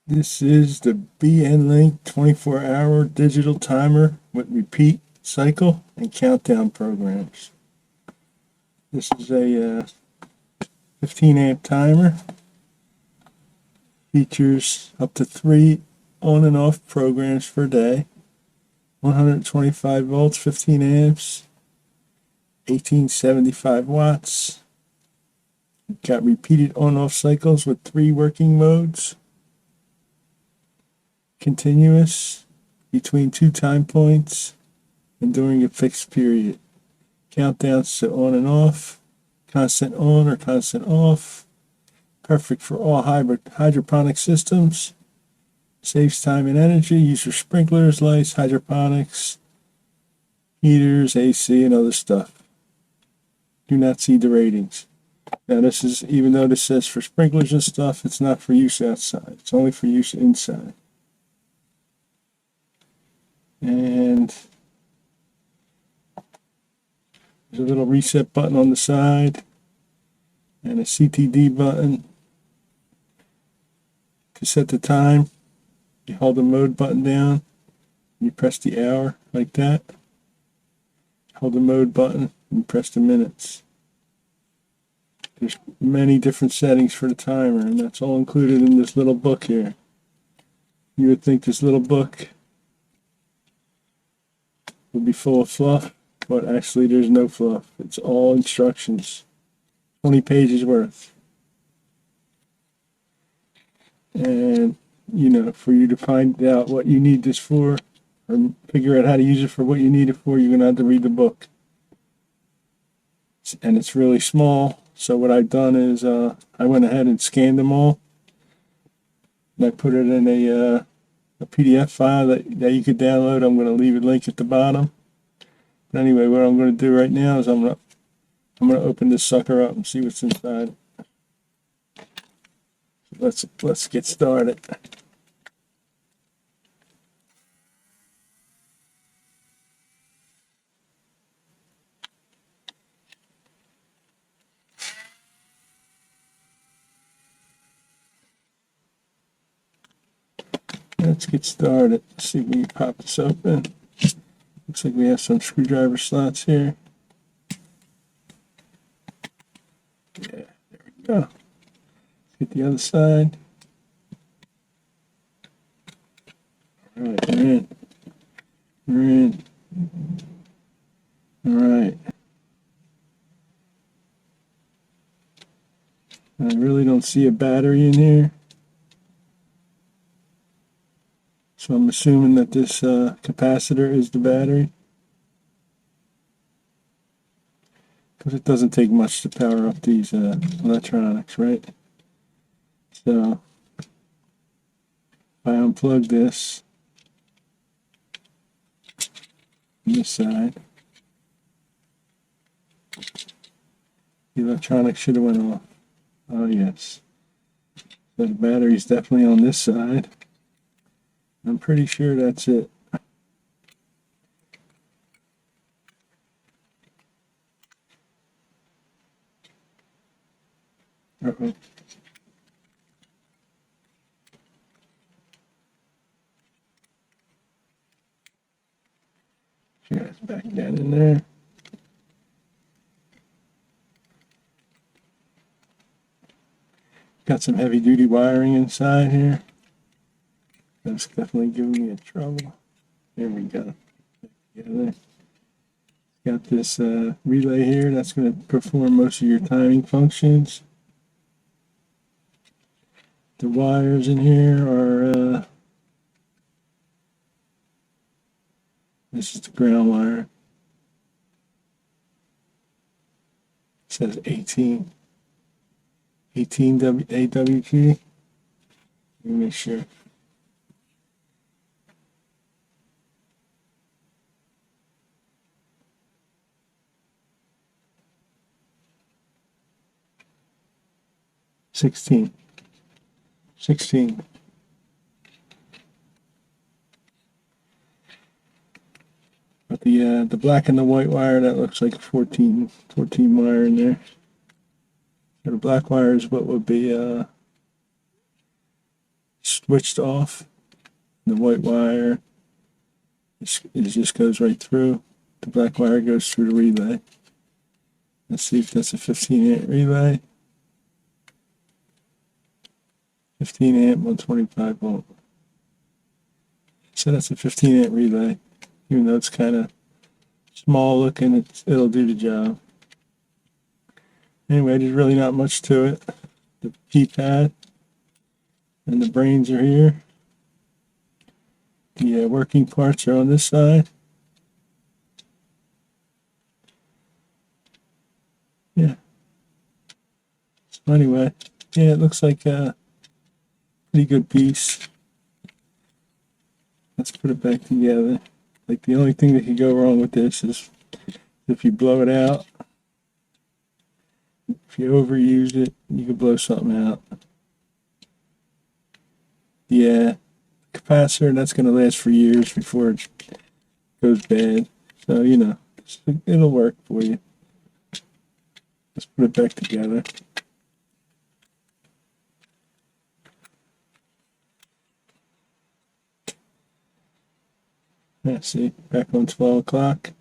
This is the BN-Link 24-hour digital timer with repeat cycle and countdown programs. This is a 15 amp timer. Features up to 3 on and off programs per day. 125 volts, 15 amps, 1875 watts. Got repeated on-off cycles with 3 working modes. Continuous between 2 time points and during a fixed period. Countdowns to on and off, constant on or constant off. Perfect for all hydroponic systems. Saves time and energy. Used for sprinklers, lights, hydroponics, heaters, AC, and other stuff. Do not see the ratings. Now this is, even though this says for sprinklers and stuff, it's not for use outside. It's only for use inside. And there's a little reset button on the side and a CTD button to set the time. You hold the mode button down, you press the hour like that. Hold the mode button and press the minutes. There's many different settings for the timer, and that's all included in this little book here. You would think this little book would be full of fluff, but actually there's no fluff. It's all instructions. 20 pages worth. And, you know, for you to find out what you need this for, or figure out how to use it for what you need it for, you're going to have to read the book. And it's really small, so what I've done is I went ahead and scanned them all. And I put it in a PDF file that you could download. I'm going to leave a link at the bottom. But anyway, what I'm going to do right now is I'm going to open this sucker up and see what's inside. Let's get started. Let's get started. Let's see if we can pop this open. Looks like we have some screwdriver slots here. Yeah, there we go. Let's get the other side. All right, we're in. We're in. All right. I really don't see a battery in here. So I'm assuming that this capacitor is the battery. Because it doesn't take much to power up these electronics, right? So if I unplug this on this side, the electronics should have went off. Oh yes. So the battery's definitely on this side. I'm pretty sure that's it. Uh-oh. Sure, it's back down in there. Got some heavy duty wiring inside here. That's definitely giving me a trouble. There we go. Together. Got this relay here that's going to perform most of your timing functions. The wires in here are, this is the ground wire. It says 18 AWG. Let me make sure. Sixteen. But the black and the white wire, that looks like 14 wire in there. So the black wire is what would be switched off. The white wire it just goes right through. The black wire goes through the relay. Let's see if that's a 15 amp relay. 15 amp, 125 volt. So that's a 15 amp relay. Even though it's kind of small looking, it'll do the job. Anyway, there's really not much to it. The keypad and the brains are here. The working parts are on this side. Yeah. So anyway, yeah, it looks like a pretty good piece. Let's put it back together. Like the only thing that could go wrong with this is if you blow it out. If you overuse it, you could blow something out. Yeah, capacitor, that's going to last for years before it goes bad. So, you know, it'll work for you. Let's put it back together. Yeah, see, back on 12 o'clock.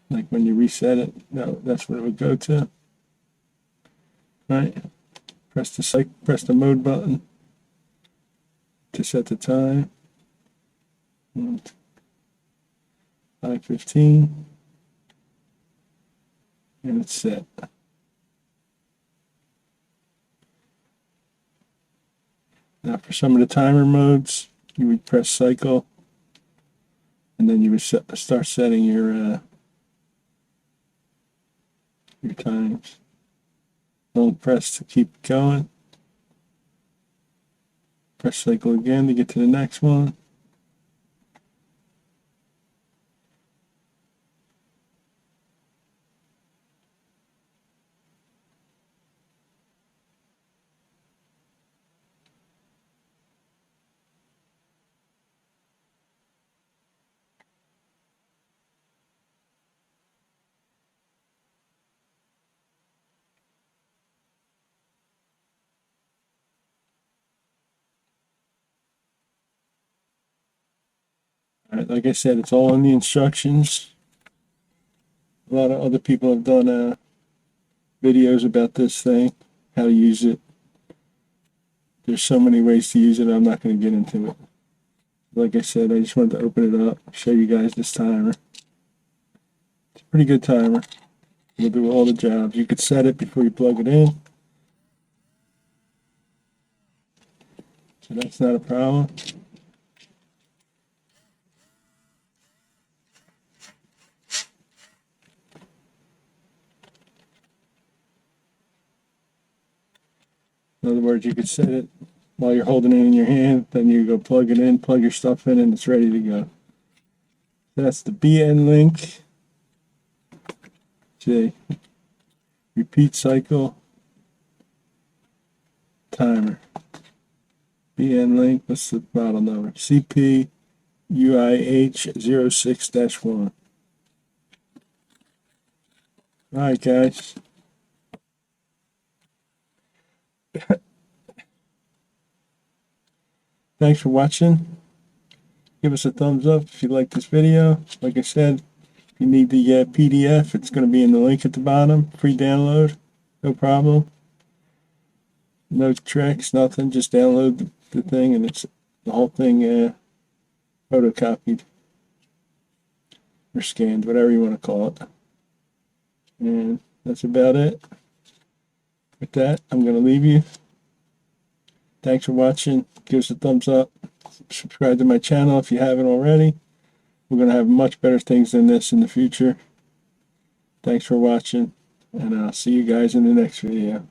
Like when you reset it, no, that's what it would go to. Right? Press the mode button to set the time. 5:15. And it's set. Now for some of the timer modes, you would press cycle, and then you would start setting your times. Long press to keep going. Press cycle again to get to the next one. All right, like I said, it's all in the instructions. A lot of other people have done videos about this thing, how to use it. There's so many ways to use it, I'm not going to get into it. Like I said, I just wanted to open it up, show you guys this timer. It's a pretty good timer. It'll do all the jobs. You could set it before you plug it in. So that's not a problem. In other words, you could set it while you're holding it in your hand, then you go plug it in, plug your stuff in, and it's ready to go. That's the BN link. J. Repeat cycle. Timer. BN link. What's the model number? CP UIH 06-1. Alright, guys. Thanks for watching. Give us a thumbs up if you like this video. Like I said, if you need the PDF, it's going to be in the link at the bottom. Free download. No problem. No tricks, nothing. Just download the thing and it's the whole thing photocopied or scanned, whatever you want to call it. And that's about it. With that, I'm going to leave you. Thanks for watching. Give us a thumbs up. Subscribe to my channel if you haven't already. We're going to have much better things than this in the future. Thanks for watching, and I'll see you guys in the next video.